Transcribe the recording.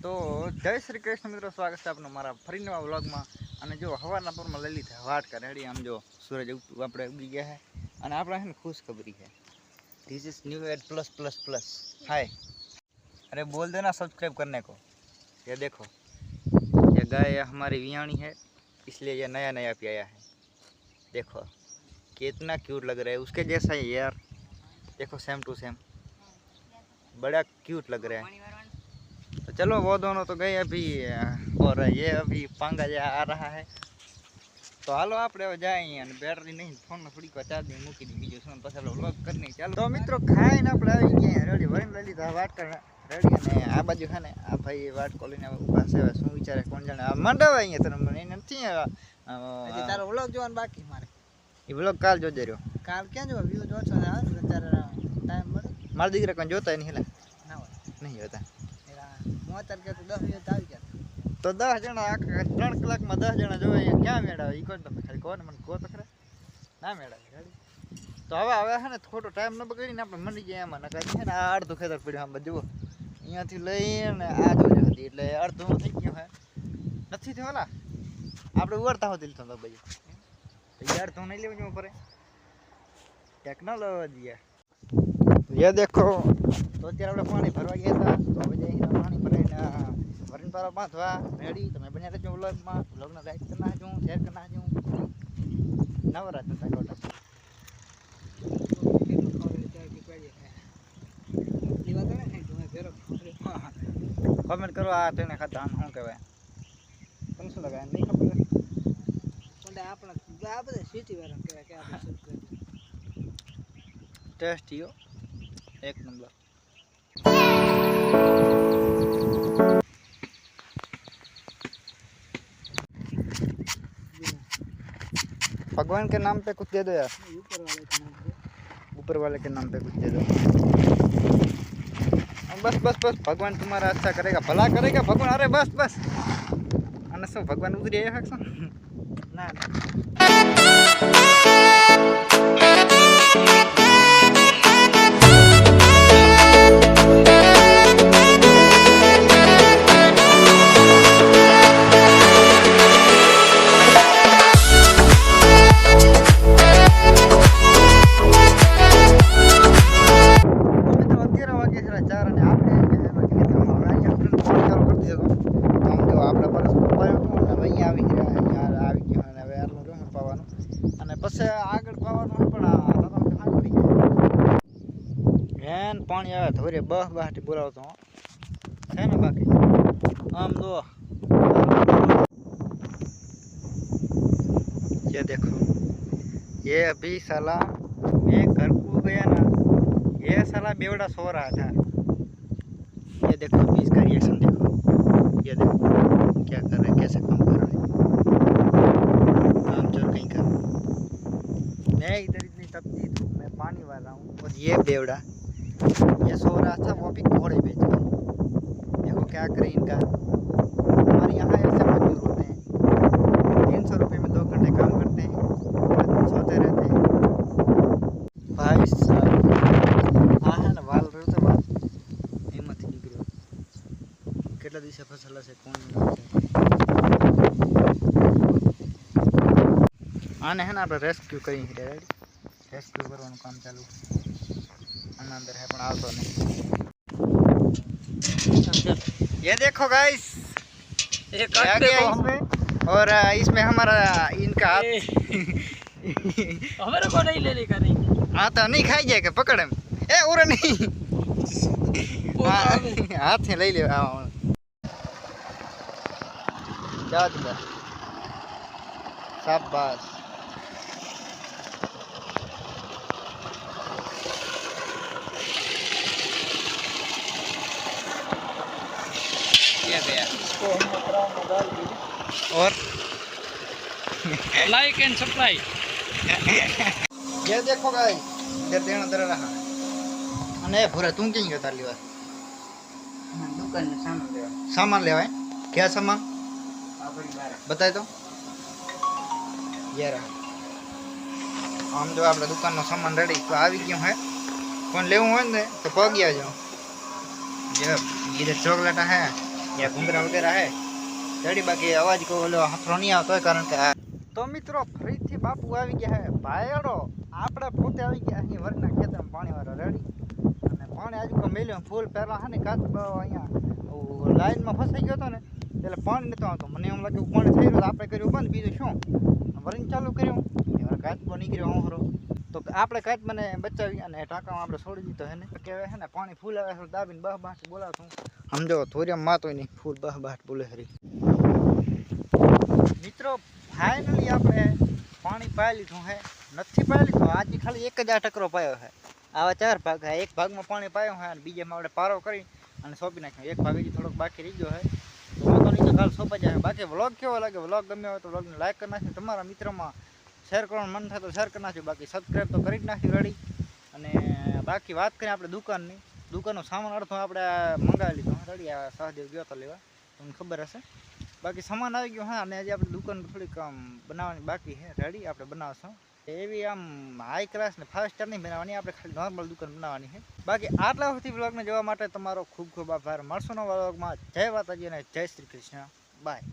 તો જય શ્રી કૃષ્ણ મિત્રો, સ્વાગત છે આપનું મારા ફરી નવા વ્લોગમાં. અને જો હવાના પરમાં લઈ લીધા વાટ કરે રેડી. આમ જો સૂરજ આપણે ઉગી ગયા છે અને આપણે છે ને ખુશ ખબરી છે. This is new year plus plus plus hi. अरे बोल देना सब्सक्राइब करने को. ये देखो ये गाय हमारी वियाणी है, इसलिए ये नया नया पे आया है. देखो कितना क्यूट लग रहा है, उसके जैसा ही यार. देखो सेम टू सेम, बड़ा क्यूट लग रहा है. तो चलो वो दोनों तो गए अभी और ये अभी पांगा आ रहा है. तो हालो આપણે હવે જાય અને બેટરી નહીં ફોનમાં થોડીક વાર ચાર્જિંગ મૂકી દી, બીજું શું પછી આપણે વ્લોગ કરી નહીં. ચાલો તો મિત્રો ખાઈને આપણે આવી ગયા રેડી. વરીને લઈ લીધા વાટ કરે રેડી. અને આ બાજુ છે ને આ ભાઈ વાટ કોલીને ઊભા છે. હવે શું વિચારે કોણ જાણે. આ મંડપ અહીંયા તને મને નથી હજી તારો વ્લોગ જોવાનો બાકી મારે. એ વ્લોગ કાલ જોજે રહ્યો. કાલ ક્યાં જોવા વ્યૂ જોશો ને અત્યારે ટાઈમ મળે. મારા દીકરા કોઈ જોતા નહીં હેલા ના હોય નહીં જોતા. હું અત્યારે કે 10 મિનિટ આવી ગયા તો 10 જણા આખા 3 કલાકમાં 10 જણા જોવે એ ક્યાં મેળાવે? એ કોઈ તમે ખાલી કહો ને, મને કહો તો ખરા ના મેળાવે ગાડી. તો હવે છે ને થોડો ટાઈમ ન બગાડીને આપણે મળી જાય એમાં. નકા છે ને આ અડધું ખેતર પડ્યું આમ જુઓ, અહીંયાથી લઈને આ જોજો હતી એટલે અડધું થઈ ગયું હે નથી થયો. ઓલા આપણે ઉવડતા હોતી લીધો તો ભાઈ તો એ અડધું નહીં લેવું પડે. ટેકનોલોજી ये देखो. तो અત્યારે આપણે પાણી ભરવા ગયા હતા. તો હવે જઈને પાણી ભરાઈને વરીને પારા બાંધવા રેડી. તમે બન્યા રહેજો વ્લોગમાં. વ્લોગને લાઈક કરી નાખજો, શેર કરી નાખજો. નવરાત હતા ટોટલ. કોમેન્ટ કરો આ તેને ખાતા આમ શું કહેવાય, તમને શું લગાવે નહીં ખબર. પણ આપણા આ બધા સિટી વાળા કહેવાય કે આપણે ટેસ્ટી હો एक नंबर. भगवान के नाम पे कुछ दे दो यार. ऊपर वाले के नाम पे कुछ दे दो. बस बस बस भगवान तुम्हारा अच्छा करेगा, भला करेगा भगवान. अरे बस बस અને શું ભગવાન ઉતરી આવ્યા છો? ના पानी आवे थोड़े बह बहाटी बोलावतो है ना. बाकी आम दो ये देखो, ये अभी साला मैं घर को गया ना, ये साला बेवड़ा सो रहा था. ये देखो अभी इसका रिएक्शन देखो. ये देखो क्या कर रहे, कैसे काम कर रहे. काम चोर कहीं का. मैं इधर इतनी तपती धूप में पानी वाला हूँ और ये बेवड़ा ये सो रहा था, वो भी घोड़े पे. देखो क्या करें इनका. हमारे यहाँ ऐसे मजदूर होते हैं, 300 रुपये में 2 घंटे काम करते हैं, सोते रहते हैं भाई साहब. हाँ है ना वाल रहे थे बात हिम्मत ही निकलो. કેટલા દિવસે ફસલ હશે કોણ આને હે ને આપણે રેસ્ક્યુ કરી રેડી. રેસ્ક્યુ કરવાનું કામ ચાલુ अंदर है पण आवतो नहीं. ये देखो गाइस, ये काट देखो हमें. और इसमें हमारा इनका हमारे को नहीं ले लेगा नहीं. हाँ तो नहीं खाई जाएगा पकड़ में. ए उरे नहीं हाथ से ले ले. शाबाश. गया इसको हम ग्राउंड में डाल दिए और लाइक एंड सब्सक्राइब. ये देखो गाइस इधर देना दर रहा. अने भूरा तुम क्यों गया ताली बार दुकान में सामान लेवा है. क्या सामान बताए तो. ये रहा हम जो આપણે દુકાનનો સામાન રેડી તો આવી ગયો હે. કોણ લેવું હોય ને તો પગી આવજો. ये इधर चॉकलेट है યા ઘૂંઘરા વગેરે હે રેડી. બાકી અવાજ કોઈ ઓલો હાથરો નહીં આવતો હોય કારણ કે તો મિત્રો ફરીથી બાપુ આવી ગયા હે ભાયડો. આપણે પોતે આવી ગયા અહીં વરના ખેતરમાં પાણી વાળા રેડી. અને પાણી આજુ મેલ્યું ફૂલ પહેલાં હે ને કાચ અહીંયા લાઈનમાં ફસાઈ ગયો હતો ને એટલે પાણી નહોતું આવતું. મને એમ લાગ્યું પાણી થઈ રહ્યું આપણે કર્યું બંધ, બીજું શું વરીને ચાલુ કર્યું કાચબો નીકળ્યો હોરો. તો આપણે કાચ મને બચાવી અને ટાંકામાં આપણે છોડી દીધો હે ને કહેવાય હે ને પાણી ફૂલ આવે દાબીને બહ બાટ બોલાવતું સમજો થોરિયામાં માતોય નહીં ફૂલ બહ બાટ બોલે હરી. મિત્રો ફાઇનલી આપણે પાણી પાઈ લીધું હે. નથી પાઈ લીધું આજે ખાલી એક જ આ ટકરો પાયો છે. આવા 4 ભાગ છે. એક ભાગમાં પાણી પાયો છે અને બીજામાં આપણે પારો કરી અને સોંપી નાખ્યો. એક ભાગ હજી થોડોક બાકી રહી ગયો છે તો વાંધો નહીં, તો કાલ સોંપાઈ જાય. બાકી વ્લોગ કેવો લાગે, વ્લોગ ગમ્યો હોય તો વ્લોગને લાઈક કરી નાખજો. તમારા મિત્રોમાં શેર કરવાનું મન થાય તો શેર કરી નાખજો. બાકી સબસ્ક્રાઈબ તો કરી જ નાખ્યું રેડી. અને બાકી વાત કરીએ આપણે દુકાનની. દુકાનનો સામાન અડધો આપણે મંગાવી લીધો રેડી. આ સહદેવ ગયો તો લેવા, તમને ખબર હશે. બાકી સામાન આવી ગયો હા. અને હજી આપણે દુકાન થોડીક બનાવવાની બાકી છે રેડી. આપણે બનાવશું એવી આમ હાઈ ક્લાસ ને 5 સ્ટાર નહીં બનાવવાની, આપણે ખાલી નોર્મલ દુકાન બનાવવાની છે. બાકી આટલા વખતથી વ્લોગને જોવા માટે તમારો ખૂબ ખૂબ આભાર. મળશું નવા વ્લોગમાં. જય માતાજી અને જય શ્રી કૃષ્ણ. બાય.